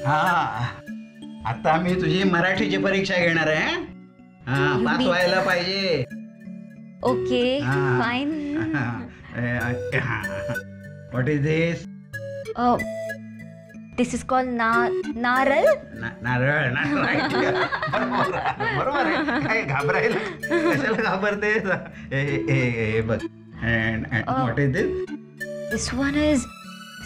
हा, आता मी तुझी मराठीची परीक्षा घेणार आहे. हा, पास व्हायला पाहिजे. Okay fine. What is this? This is called नारळ. नारळ ना. बरोबर आहे. काय घाबरायला कशाला घाबरते? बघ. What is this? This one is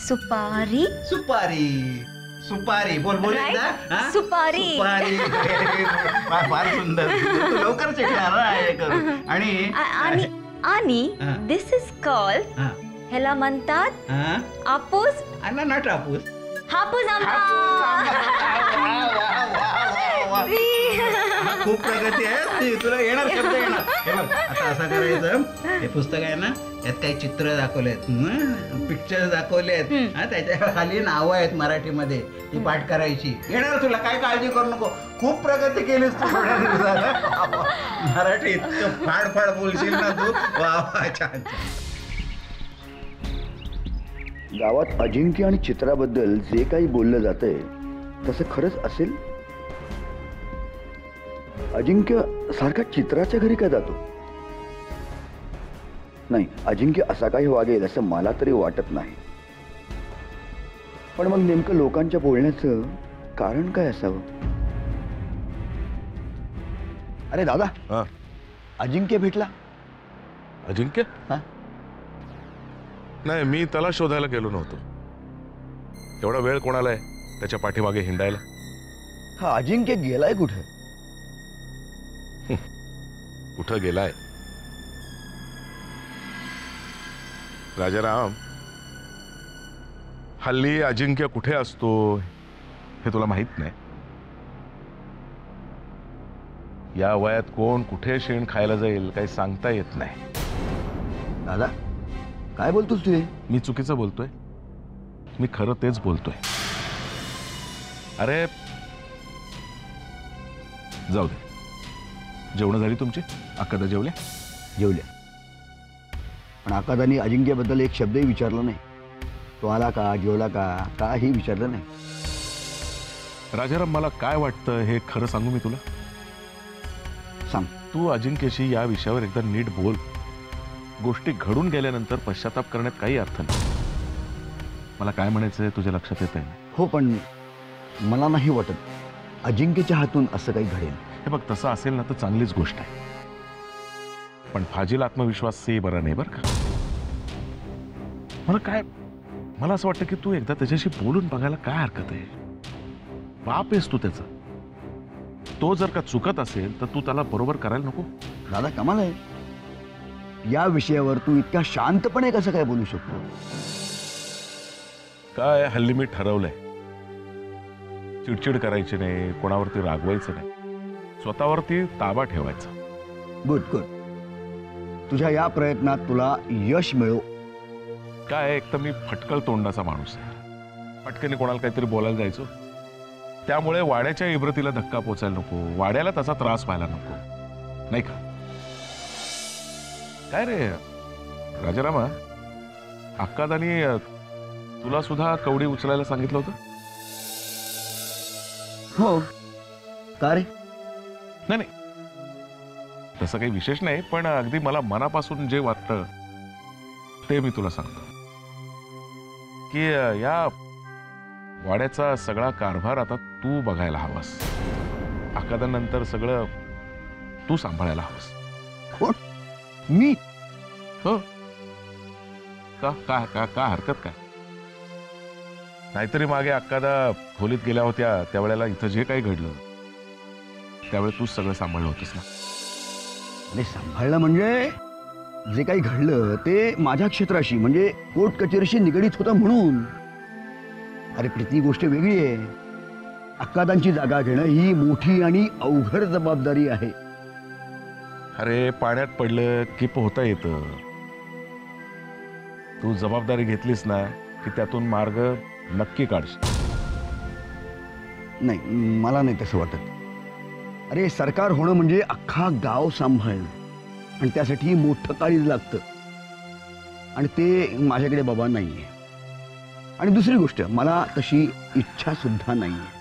सुपारी. सुपारी. सुपारी बोल बोल Right? एकदा. सुपारी. सुपारी. फार सुंदर. तू लवकर शिकणार ना हे करून. आणि हा. दिस इज कॉल्ड, हा. ह्याला म्हणतात हा? आपूस. अण्णा नट हापूस. हापूस आंबा. खूप प्रगती आहे. तुला येणार शब्द येणार. हे बघ आता असं करायचं. हे पुस्तक आहे ना, यात काही चित्र दाखवलेत, पिक्चर दाखवलेत. त्याच्या खाली नावं आहेत मराठीमध्ये, ती पाठ करायची. येणार तुला, काय काळजी करू नको. खूप प्रगती केलीस तू थोड्या दिवसात. मराठी इतकं फाड बोलशील ना तू. वा वा, छान. गावात अजिंक्य आणि चित्राबद्दल जे काही बोललं जातंय तसं खरंच असेल? अजिंक्य सारखा चित्राच्या घरी का जातो? नाही, अजिंक्य असा काही वागेल असं मला तरी वाटत नाही. पण मग नेमकं लोकांच्या बोलण्याचं कारण काय असावं? अरे दादा, अजिंक्य भेटला? अजिंक्य? नाही, मी त्याला शोधायला गेलो नव्हतो. तेवढा वेळ कोणाला आहे त्याच्या पाठीमागे हिंडायला? हा अजिंक्य गेलाय कुठे? कुठं गेलाय? राजाराम, हल्ली अजिंक्य कुठे असतो हे तुला माहित नाही. या वयात कोण कुठे शेण खायला जाईल काही सांगता येत नाही. दादा काय बोलतोस तू? मी चुकीचं बोलतोय? मी खरं तेच बोलतोय. अरे जाऊ दे, जेवण झाली तुमची? अक्कादा जेवल्या? जेवल्या. पण आकादानी अजिंक्यबद्दल एक शब्दही विचारला नाही. तो आला का, जेवला का, काही विचारलं नाही. राजाराम, मला काय वाटतं हे खरं सांगू मी तुला? सांग. तू अजिंक्यशी या विषयावर एकदा नीट बोल. गोष्टी घडून गेल्यानंतर पश्चाताप करण्यात काही अर्थ नाही. मला काय म्हणायचंय तुझ्या लक्षात येत आहे? हो, पण मला नाही वाटत अजिंक्यच्या हातून असं काही घडेल. हे बघ, तसं असेल ना तर चांगलीच गोष्ट आहे. पण फाजील आत्मविश्वास से बरा नाही बरं का. मला असं वाटतं की तू एकदा त्याच्याशी बोलून बघायला काय हरकत आहे. बाप आहेस तू त्याचा. तो जर का चुकत असेल तर तू त्याला बरोबर करायला नको? दादा कमाल आहे. या विषयावर तू इतक्या शांतपणे कसं काय बोलू शकतो? काय हल्ली मी ठरवलंय, चिडचिड करायची नाही, कोणावरती रागवायचं नाही, स्वतःवरती ताबा ठेवायचा. Good good. तुझ्या या प्रयत्नात तुला यश मिळो. काय, एक तर मी फटकळ तोंडाचा माणूस आहे. पटकन कोणाला काहीतरी बोलायला जायचो, त्यामुळे वाड्याच्या इब्रतीला धक्का पोचायला नको, वाड्याला त्याचा त्रास व्हायला नको, नाही का? काय रे राजारामा, अक्कादानी तुला सुद्धा कवडी उचलायला सांगितलं होतं? हो. का रे? नाही, तसं काही विशेष नाही, पण अगदी मला मनापासून जे वाटतं ते मी तुला सांगतो की या वाड्याचा सगळा कारभार आता तू बघायला हवास. अक्कादानंतर सगळं तू सांभाळायला हवंस. कोण? मी? हो. का का का का हरकत काय? नाहीतरी मागे अक्कादा खोलीत गेल्या होत्या त्यावेळेला इथं जे काही घडलं त्यावेळेस तूच सगळं सांभाळलं होतंस ना? आणि सांभाळलं म्हणजे जे काही घडलं ते माझ्या क्षेत्राशी म्हणजे कोर्ट कचेरीशी निगडीत होतं म्हणून. अरे ती गोष्ट वेगळी आहे. अक्कादांची जागा घेणं ही मोठी आणि अवघड जबाबदारी आहे. अरे पाण्यात पडलं की पोहता येतं. तू जबाबदारी घेतलीस ना की त्यातून मार्ग नक्की काढशील. नाही, मला नाही तसं वाटत. अरे सरकार होणं म्हणजे अख्खा गाव सांभाळणं आणि त्यासाठी मोठं काळीज लागतं आणि ते माझ्याकडे बाबा नाहीये. आणि दुसरी गोष्ट, मला तशी इच्छा सुद्धा नाहीये.